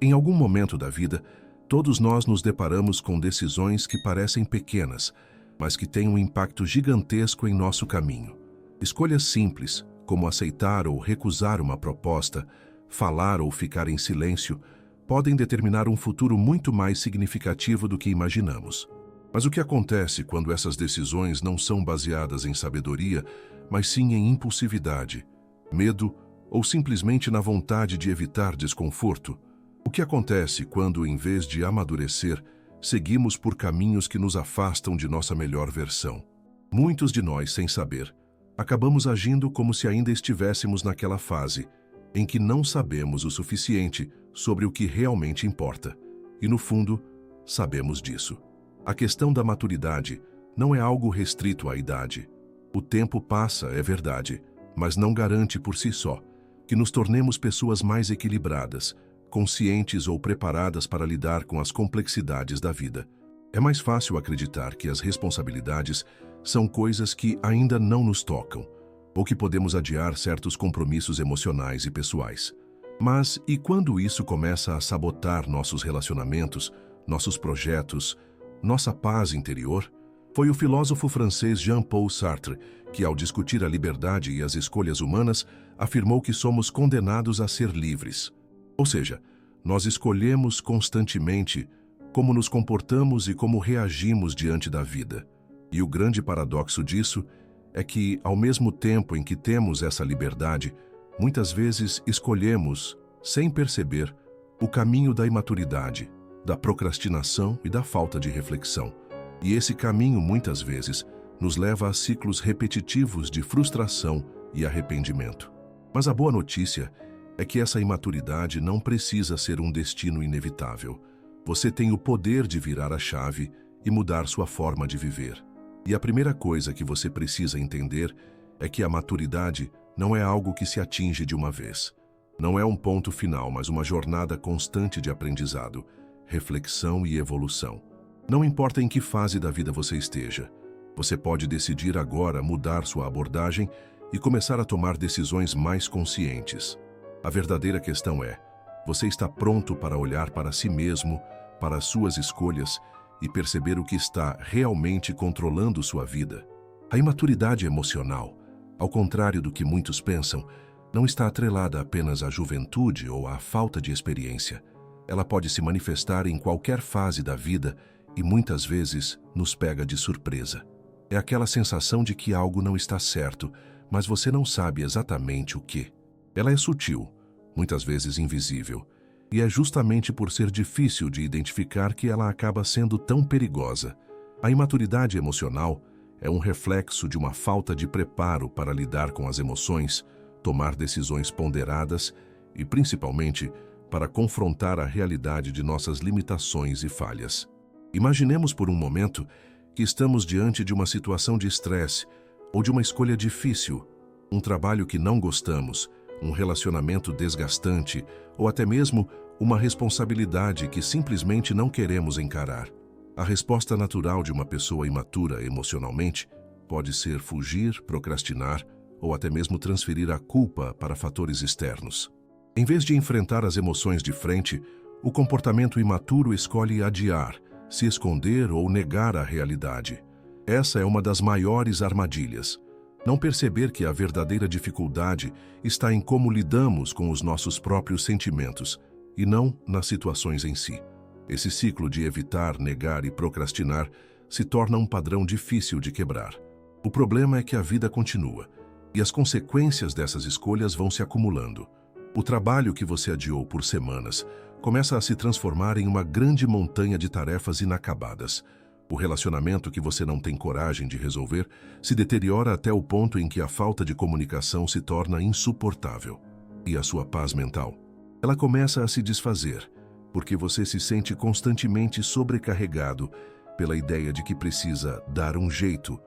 Em algum momento da vida, todos nós nos deparamos com decisões que parecem pequenas, mas que têm um impacto gigantesco em nosso caminho. Escolhas simples, como aceitar ou recusar uma proposta, falar ou ficar em silêncio, podem determinar um futuro muito mais significativo do que imaginamos. Mas o que acontece quando essas decisões não são baseadas em sabedoria, mas sim em impulsividade, medo ou simplesmente na vontade de evitar desconforto? O que acontece quando, em vez de amadurecer, seguimos por caminhos que nos afastam de nossa melhor versão? Muitos de nós, sem saber, acabamos agindo como se ainda estivéssemos naquela fase em que não sabemos o suficiente sobre o que realmente importa. E, no fundo, sabemos disso. A questão da maturidade não é algo restrito à idade. O tempo passa, é verdade, mas não garante por si só que nos tornemos pessoas mais equilibradas, conscientes ou preparadas para lidar com as complexidades da vida. É mais fácil acreditar que as responsabilidades são coisas que ainda não nos tocam, ou que podemos adiar certos compromissos emocionais e pessoais. Mas e quando isso começa a sabotar nossos relacionamentos, nossos projetos, nossa paz interior? Foi o filósofo francês Jean-Paul Sartre que, ao discutir a liberdade e as escolhas humanas, afirmou que somos condenados a ser livres. Ou seja, nós escolhemos constantemente como nos comportamos e como reagimos diante da vida. E o grande paradoxo disso é que, ao mesmo tempo em que temos essa liberdade, muitas vezes escolhemos, sem perceber, o caminho da imaturidade, da procrastinação e da falta de reflexão. E esse caminho, muitas vezes, nos leva a ciclos repetitivos de frustração e arrependimento. Mas a boa notícia é que essa imaturidade não precisa ser um destino inevitável. Você tem o poder de virar a chave e mudar sua forma de viver. E a primeira coisa que você precisa entender é que a maturidade não é algo que se atinge de uma vez. Não é um ponto final, mas uma jornada constante de aprendizado, reflexão e evolução. Não importa em que fase da vida você esteja, você pode decidir agora mudar sua abordagem e começar a tomar decisões mais conscientes. A verdadeira questão é: você está pronto para olhar para si mesmo, para as suas escolhas e perceber o que está realmente controlando sua vida? A imaturidade emocional, ao contrário do que muitos pensam, não está atrelada apenas à juventude ou à falta de experiência. Ela pode se manifestar em qualquer fase da vida e muitas vezes nos pega de surpresa. É aquela sensação de que algo não está certo, mas você não sabe exatamente o que. Ela é sutil, muitas vezes invisível, e é justamente por ser difícil de identificar que ela acaba sendo tão perigosa. A imaturidade emocional é um reflexo de uma falta de preparo para lidar com as emoções, tomar decisões ponderadas e, principalmente, para confrontar a realidade de nossas limitações e falhas. Imaginemos por um momento que estamos diante de uma situação de estresse ou de uma escolha difícil, um trabalho que não gostamos, um relacionamento desgastante ou até mesmo uma responsabilidade que simplesmente não queremos encarar. A resposta natural de uma pessoa imatura emocionalmente pode ser fugir, procrastinar ou até mesmo transferir a culpa para fatores externos. Em vez de enfrentar as emoções de frente, o comportamento imaturo escolhe adiar, se esconder ou negar a realidade. Essa é uma das maiores armadilhas. Não perceber que a verdadeira dificuldade está em como lidamos com os nossos próprios sentimentos e não nas situações em si. Esse ciclo de evitar, negar e procrastinar se torna um padrão difícil de quebrar. O problema é que a vida continua e as consequências dessas escolhas vão se acumulando. O trabalho que você adiou por semanas começa a se transformar em uma grande montanha de tarefas inacabadas. O relacionamento que você não tem coragem de resolver se deteriora até o ponto em que a falta de comunicação se torna insuportável. E a sua paz mental? Ela começa a se desfazer, porque você se sente constantemente sobrecarregado pela ideia de que precisa dar um jeito,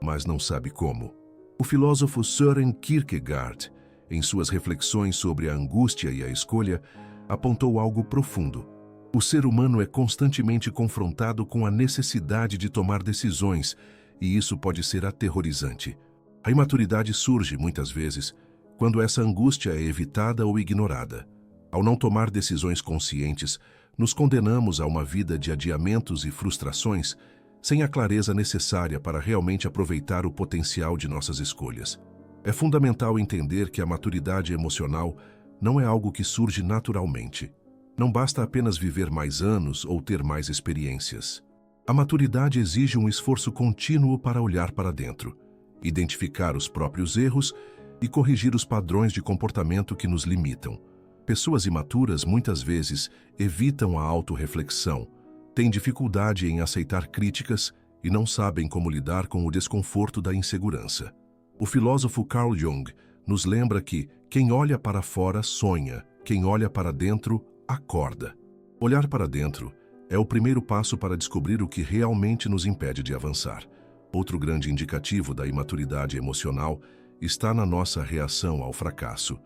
mas não sabe como. O filósofo Søren Kierkegaard, em suas reflexões sobre a angústia e a escolha, apontou algo profundo. O ser humano é constantemente confrontado com a necessidade de tomar decisões, e isso pode ser aterrorizante. A imaturidade surge, muitas vezes, quando essa angústia é evitada ou ignorada. Ao não tomar decisões conscientes, nos condenamos a uma vida de adiamentos e frustrações, sem a clareza necessária para realmente aproveitar o potencial de nossas escolhas. É fundamental entender que a maturidade emocional não é algo que surge naturalmente. Não basta apenas viver mais anos ou ter mais experiências. A maturidade exige um esforço contínuo para olhar para dentro, identificar os próprios erros e corrigir os padrões de comportamento que nos limitam. Pessoas imaturas muitas vezes evitam a autorreflexão, têm dificuldade em aceitar críticas e não sabem como lidar com o desconforto da insegurança. O filósofo Carl Jung nos lembra que quem olha para fora sonha, quem olha para dentro acorda. Olhar para dentro é o primeiro passo para descobrir o que realmente nos impede de avançar. Outro grande indicativo da imaturidade emocional está na nossa reação ao fracasso.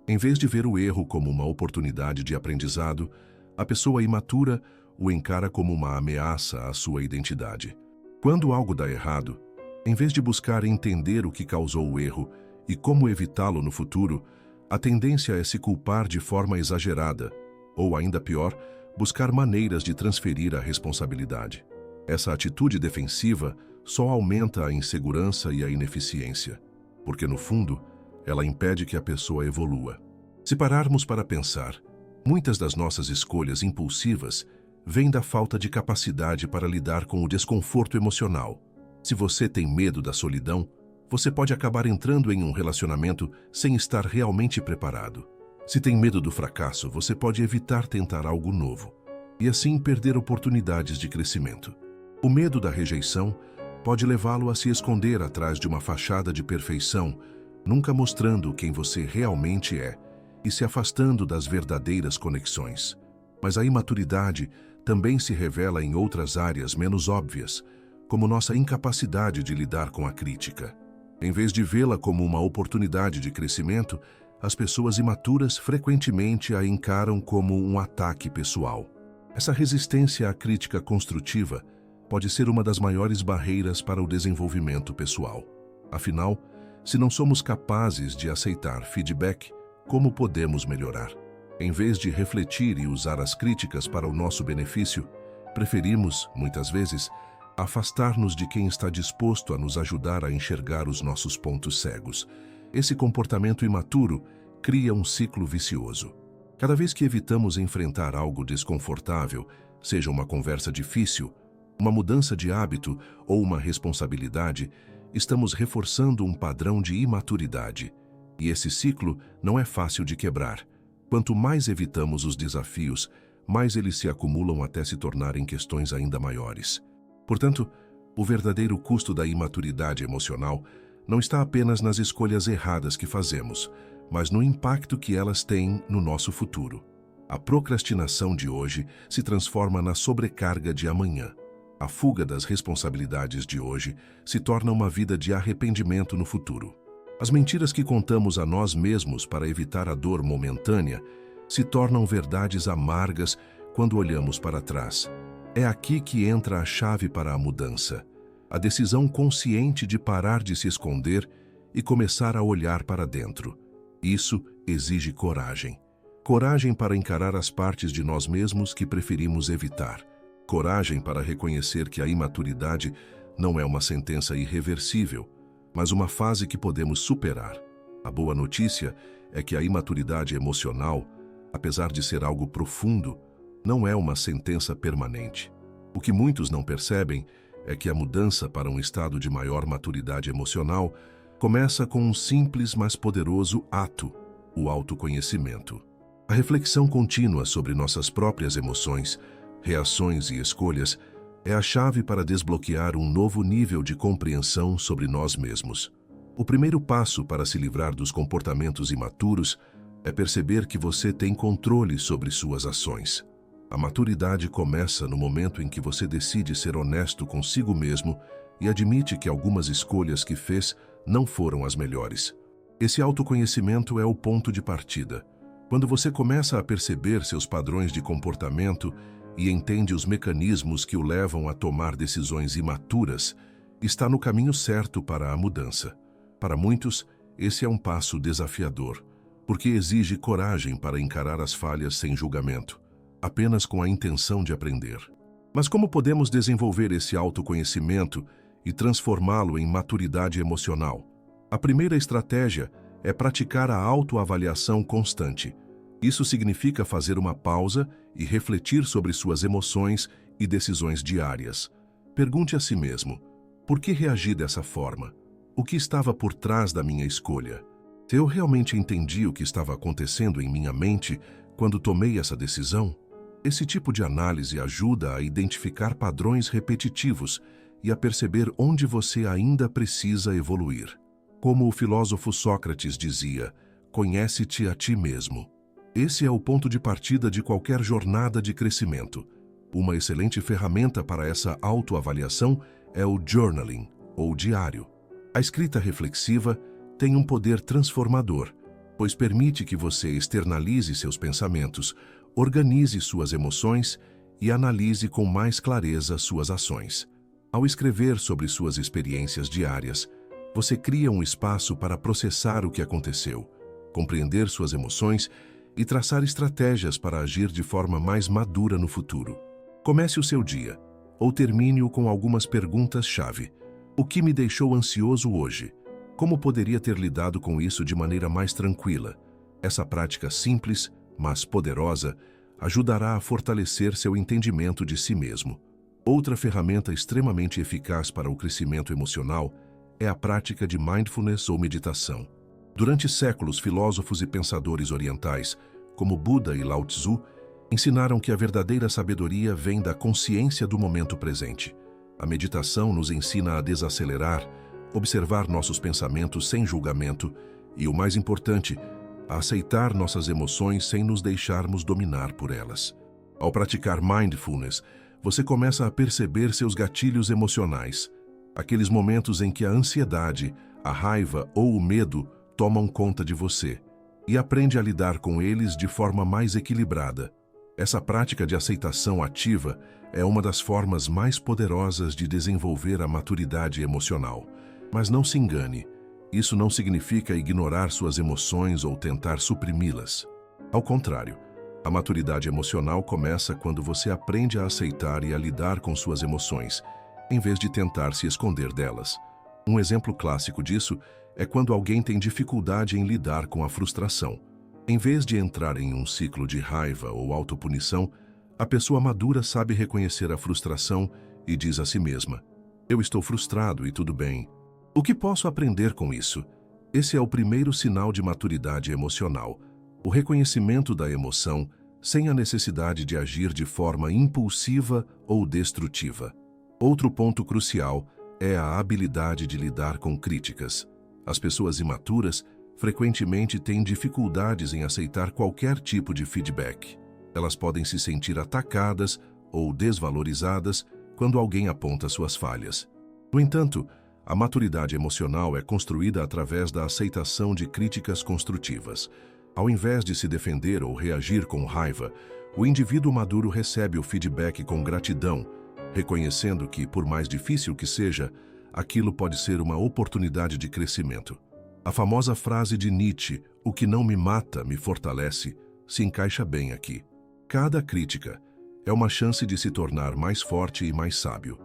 Em vez de ver o erro como uma oportunidade de aprendizado, a pessoa imatura o encara como uma ameaça à sua identidade. Quando algo dá errado, em vez de buscar entender o que causou o erro e como evitá-lo no futuro, a tendência é se culpar de forma exagerada, ou ainda pior, buscar maneiras de transferir a responsabilidade. Essa atitude defensiva só aumenta a insegurança e a ineficiência, porque no fundo, ela impede que a pessoa evolua. Se pararmos para pensar, muitas das nossas escolhas impulsivas vêm da falta de capacidade para lidar com o desconforto emocional. Se você tem medo da solidão, você pode acabar entrando em um relacionamento sem estar realmente preparado. Se tem medo do fracasso, você pode evitar tentar algo novo e assim perder oportunidades de crescimento. O medo da rejeição pode levá-lo a se esconder atrás de uma fachada de perfeição, nunca mostrando quem você realmente é e se afastando das verdadeiras conexões. Mas a imaturidade também se revela em outras áreas menos óbvias, como nossa incapacidade de lidar com a crítica. Em vez de vê-la como uma oportunidade de crescimento, as pessoas imaturas frequentemente a encaram como um ataque pessoal. Essa resistência à crítica construtiva pode ser uma das maiores barreiras para o desenvolvimento pessoal. Afinal, se não somos capazes de aceitar feedback, como podemos melhorar? Em vez de refletir e usar as críticas para o nosso benefício, preferimos, muitas vezes, afastar-nos de quem está disposto a nos ajudar a enxergar os nossos pontos cegos. Esse comportamento imaturo cria um ciclo vicioso. Cada vez que evitamos enfrentar algo desconfortável, seja uma conversa difícil, uma mudança de hábito ou uma responsabilidade, estamos reforçando um padrão de imaturidade. E esse ciclo não é fácil de quebrar. Quanto mais evitamos os desafios, mais eles se acumulam até se tornarem questões ainda maiores. Portanto, o verdadeiro custo da imaturidade emocional não está apenas nas escolhas erradas que fazemos, mas no impacto que elas têm no nosso futuro. A procrastinação de hoje se transforma na sobrecarga de amanhã. A fuga das responsabilidades de hoje se torna uma vida de arrependimento no futuro. As mentiras que contamos a nós mesmos para evitar a dor momentânea se tornam verdades amargas quando olhamos para trás. É aqui que entra a chave para a mudança. A decisão consciente de parar de se esconder e começar a olhar para dentro. Isso exige coragem. Coragem para encarar as partes de nós mesmos que preferimos evitar. Coragem para reconhecer que a imaturidade não é uma sentença irreversível, mas uma fase que podemos superar. A boa notícia é que a imaturidade emocional, apesar de ser algo profundo, não é uma sentença permanente. O que muitos não percebem é que a mudança para um estado de maior maturidade emocional começa com um simples, mas poderoso ato, o autoconhecimento. A reflexão contínua sobre nossas próprias emoções, reações e escolhas é a chave para desbloquear um novo nível de compreensão sobre nós mesmos. O primeiro passo para se livrar dos comportamentos imaturos é perceber que você tem controle sobre suas ações. A maturidade começa no momento em que você decide ser honesto consigo mesmo e admite que algumas escolhas que fez não foram as melhores. Esse autoconhecimento é o ponto de partida. Quando você começa a perceber seus padrões de comportamento e entende os mecanismos que o levam a tomar decisões imaturas, está no caminho certo para a mudança. Para muitos, esse é um passo desafiador. porque exige coragem para encarar as falhas sem julgamento, apenas com a intenção de aprender. Mas como podemos desenvolver esse autoconhecimento e transformá-lo em maturidade emocional? A primeira estratégia é praticar a autoavaliação constante. Isso significa fazer uma pausa e refletir sobre suas emoções e decisões diárias. Pergunte a si mesmo: por que reagi dessa forma? O que estava por trás da minha escolha? Eu realmente entendi o que estava acontecendo em minha mente quando tomei essa decisão? Esse tipo de análise ajuda a identificar padrões repetitivos e a perceber onde você ainda precisa evoluir. Como o filósofo Sócrates dizia, conhece-te a ti mesmo. Esse é o ponto de partida de qualquer jornada de crescimento. Uma excelente ferramenta para essa autoavaliação é o journaling, ou diário. A escrita reflexiva tem um poder transformador, pois permite que você externalize seus pensamentos, organize suas emoções e analise com mais clareza suas ações. Ao escrever sobre suas experiências diárias, você cria um espaço para processar o que aconteceu, compreender suas emoções e traçar estratégias para agir de forma mais madura no futuro. Comece o seu dia, ou termine-o com algumas perguntas-chave. O que me deixou ansioso hoje? Como poderia ter lidado com isso de maneira mais tranquila? Essa prática simples, mas poderosa, ajudará a fortalecer seu entendimento de si mesmo. Outra ferramenta extremamente eficaz para o crescimento emocional é a prática de mindfulness ou meditação. Durante séculos, filósofos e pensadores orientais, como Buda e Lao Tzu, ensinaram que a verdadeira sabedoria vem da consciência do momento presente. A meditação nos ensina a desacelerar, observar nossos pensamentos sem julgamento e, o mais importante, a aceitar nossas emoções sem nos deixarmos dominar por elas. Ao praticar mindfulness, você começa a perceber seus gatilhos emocionais, aqueles momentos em que a ansiedade, a raiva ou o medo tomam conta de você, e aprende a lidar com eles de forma mais equilibrada. Essa prática de aceitação ativa é uma das formas mais poderosas de desenvolver a maturidade emocional. Mas não se engane, isso não significa ignorar suas emoções ou tentar suprimi-las. Ao contrário, a maturidade emocional começa quando você aprende a aceitar e a lidar com suas emoções, em vez de tentar se esconder delas. Um exemplo clássico disso é quando alguém tem dificuldade em lidar com a frustração. Em vez de entrar em um ciclo de raiva ou autopunição, a pessoa madura sabe reconhecer a frustração e diz a si mesma: eu estou frustrado e tudo bem. O que posso aprender com isso? Esse é o primeiro sinal de maturidade emocional, o reconhecimento da emoção sem a necessidade de agir de forma impulsiva ou destrutiva. Outro ponto crucial é a habilidade de lidar com críticas. As pessoas imaturas frequentemente têm dificuldades em aceitar qualquer tipo de feedback. Elas podem se sentir atacadas ou desvalorizadas quando alguém aponta suas falhas. No entanto, a maturidade emocional é construída através da aceitação de críticas construtivas. Ao invés de se defender ou reagir com raiva, o indivíduo maduro recebe o feedback com gratidão, reconhecendo que, por mais difícil que seja, aquilo pode ser uma oportunidade de crescimento. A famosa frase de Nietzsche, "O que não me mata, me fortalece", se encaixa bem aqui. Cada crítica é uma chance de se tornar mais forte e mais sábio,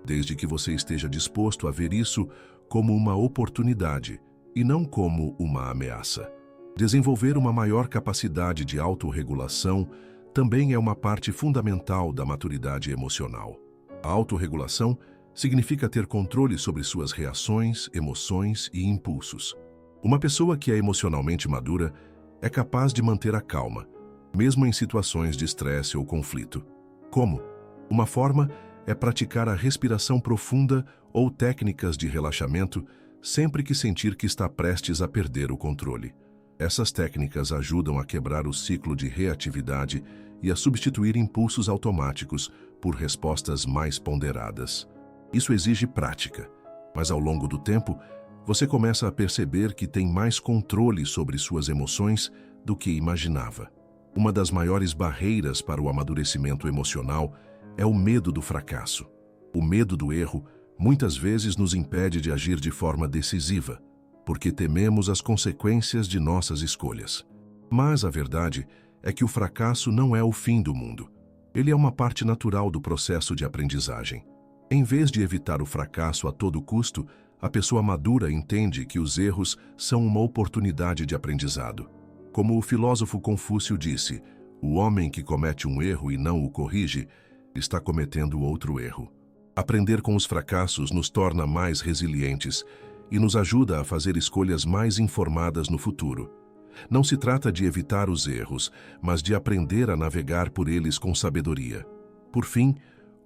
desde que você esteja disposto a ver isso como uma oportunidade e não como uma ameaça. Desenvolver uma maior capacidade de autorregulação também é uma parte fundamental da maturidade emocional. A autorregulação significa ter controle sobre suas reações, emoções e impulsos. Uma pessoa que é emocionalmente madura é capaz de manter a calma, mesmo em situações de estresse ou conflito. Como? Uma forma é praticar a respiração profunda ou técnicas de relaxamento sempre que sentir que está prestes a perder o controle. Essas técnicas ajudam a quebrar o ciclo de reatividade e a substituir impulsos automáticos por respostas mais ponderadas. Isso exige prática, mas ao longo do tempo, você começa a perceber que tem mais controle sobre suas emoções do que imaginava. Uma das maiores barreiras para o amadurecimento emocional é o medo do fracasso. O medo do erro muitas vezes nos impede de agir de forma decisiva, porque tememos as consequências de nossas escolhas. Mas a verdade é que o fracasso não é o fim do mundo. Ele é uma parte natural do processo de aprendizagem. Em vez de evitar o fracasso a todo custo, a pessoa madura entende que os erros são uma oportunidade de aprendizado. Como o filósofo Confúcio disse, o homem que comete um erro e não o corrige, está cometendo outro erro. Aprender com os fracassos nos torna mais resilientes e nos ajuda a fazer escolhas mais informadas no futuro. Não se trata de evitar os erros, mas de aprender a navegar por eles com sabedoria. Por fim,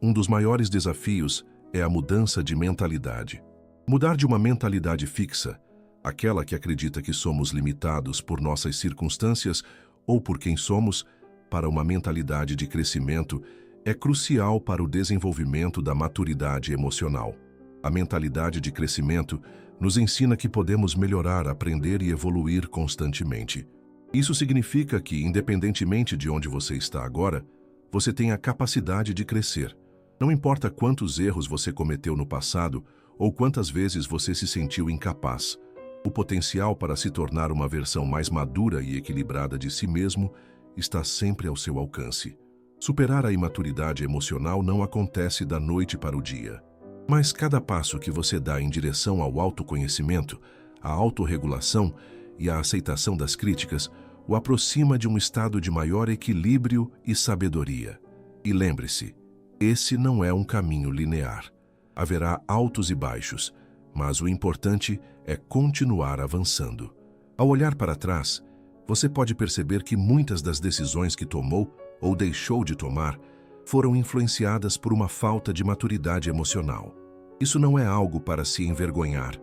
um dos maiores desafios é a mudança de mentalidade. Mudar de uma mentalidade fixa, aquela que acredita que somos limitados por nossas circunstâncias ou por quem somos, para uma mentalidade de crescimento, é crucial para o desenvolvimento da maturidade emocional. A mentalidade de crescimento nos ensina que podemos melhorar, aprender e evoluir constantemente. Isso significa que, independentemente de onde você está agora, você tem a capacidade de crescer. Não importa quantos erros você cometeu no passado ou quantas vezes você se sentiu incapaz, o potencial para se tornar uma versão mais madura e equilibrada de si mesmo está sempre ao seu alcance. Superar a imaturidade emocional não acontece da noite para o dia. Mas cada passo que você dá em direção ao autoconhecimento, à autorregulação e à aceitação das críticas o aproxima de um estado de maior equilíbrio e sabedoria. E lembre-se, esse não é um caminho linear. Haverá altos e baixos, mas o importante é continuar avançando. Ao olhar para trás, você pode perceber que muitas das decisões que tomou ou deixou de tomar foram influenciadas por uma falta de maturidade emocional. Isso não é algo para se envergonhar,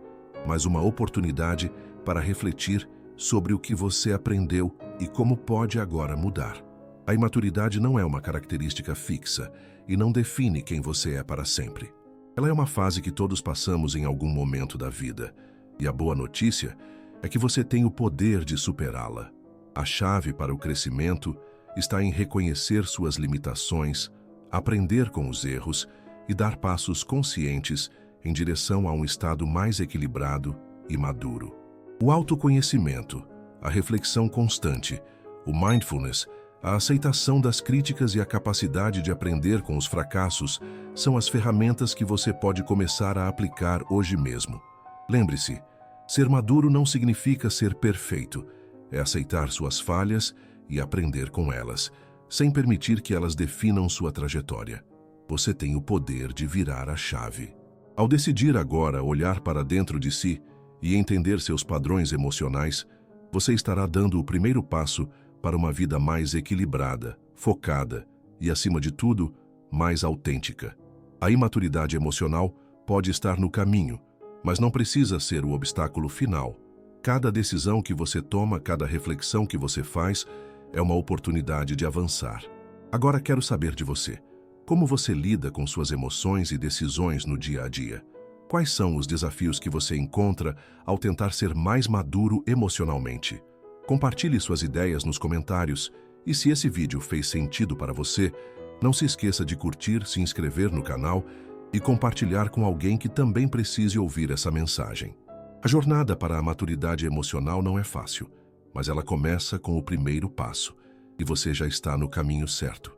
mas uma oportunidade para refletir sobre o que você aprendeu e como pode agora mudar. A imaturidade não é uma característica fixa e não define quem você é para sempre. Ela é uma fase que todos passamos em algum momento da vida, e a boa notícia é que você tem o poder de superá-la. A chave para o crescimento está em reconhecer suas limitações, aprender com os erros e dar passos conscientes em direção a um estado mais equilibrado e maduro. O autoconhecimento, a reflexão constante, o mindfulness, a aceitação das críticas e a capacidade de aprender com os fracassos são as ferramentas que você pode começar a aplicar hoje mesmo. Lembre-se, ser maduro não significa ser perfeito, é aceitar suas falhas e aprender com elas, sem permitir que elas definam sua trajetória. Você tem o poder de virar a chave. Ao decidir agora olhar para dentro de si e entender seus padrões emocionais, você estará dando o primeiro passo para uma vida mais equilibrada, focada e, acima de tudo, mais autêntica. A imaturidade emocional pode estar no caminho, mas não precisa ser o obstáculo final. Cada decisão que você toma, cada reflexão que você faz, é uma oportunidade de avançar. Agora quero saber de você. Como você lida com suas emoções e decisões no dia a dia? Quais são os desafios que você encontra ao tentar ser mais maduro emocionalmente? Compartilhe suas ideias nos comentários e se esse vídeo fez sentido para você, não se esqueça de curtir, se inscrever no canal e compartilhar com alguém que também precise ouvir essa mensagem. A jornada para a maturidade emocional não é fácil, mas ela começa com o primeiro passo e você já está no caminho certo.